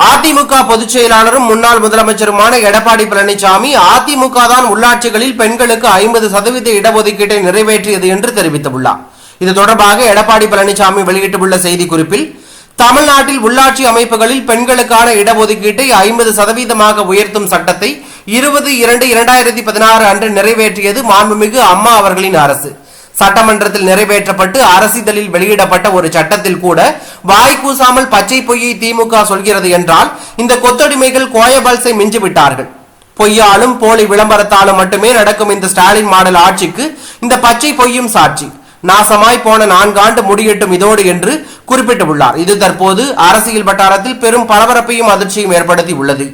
அதிமுக பொதுச் செயலாளரும் முன்னாள் முதலமைச்சருமான எடப்பாடி பழனிசாமி அதிமுக தான் உள்ளாட்சிகளில் பெண்களுக்கு 50% இடஒதுக்கீட்டை நிறைவேற்றியது என்று தெரிவித்துள்ளார். இது தொடர்பாக எடப்பாடி பழனிசாமி வெளியிட்டுள்ள செய்திக்குறிப்பில், தமிழ்நாட்டில் உள்ளாட்சி அமைப்புகளில் பெண்களுக்கான இடஒதுக்கீட்டை 50% உயர்த்தும் சட்டத்தை 20/2/2016 அன்று நிறைவேற்றியது மாண்புமிகு அம்மா அவர்களின் அரசு. சட்டமன்றத்தில் நிறைவேற்றப்பட்டு அரசிதழில் வெளியிடப்பட்ட ஒரு சட்டத்தில் கூட வாய் கூசாமல் பச்சை பொய்யை திமுக சொல்கிறது என்றால் இந்த கொத்தடிமைகள் கோயபல்ஸை மிஞ்சிவிட்டார்கள். பொய்யாலும் போலி விளம்பரத்தாலும் மட்டுமே நடக்கும் இந்த ஸ்டாலின் மாடல் ஆட்சிக்கு இந்த பச்சை பொய்யும் சாட்சி. நாசமாய் போன 4 ஆண்டு முடியட்டும் இதோடு என்று குறிப்பிட்டுள்ளார். இது தற்போது அரசியல் வட்டாரத்தில் பெரும் பரபரப்பையும் அதிர்ச்சியும் ஏற்படுத்தி உள்ளது.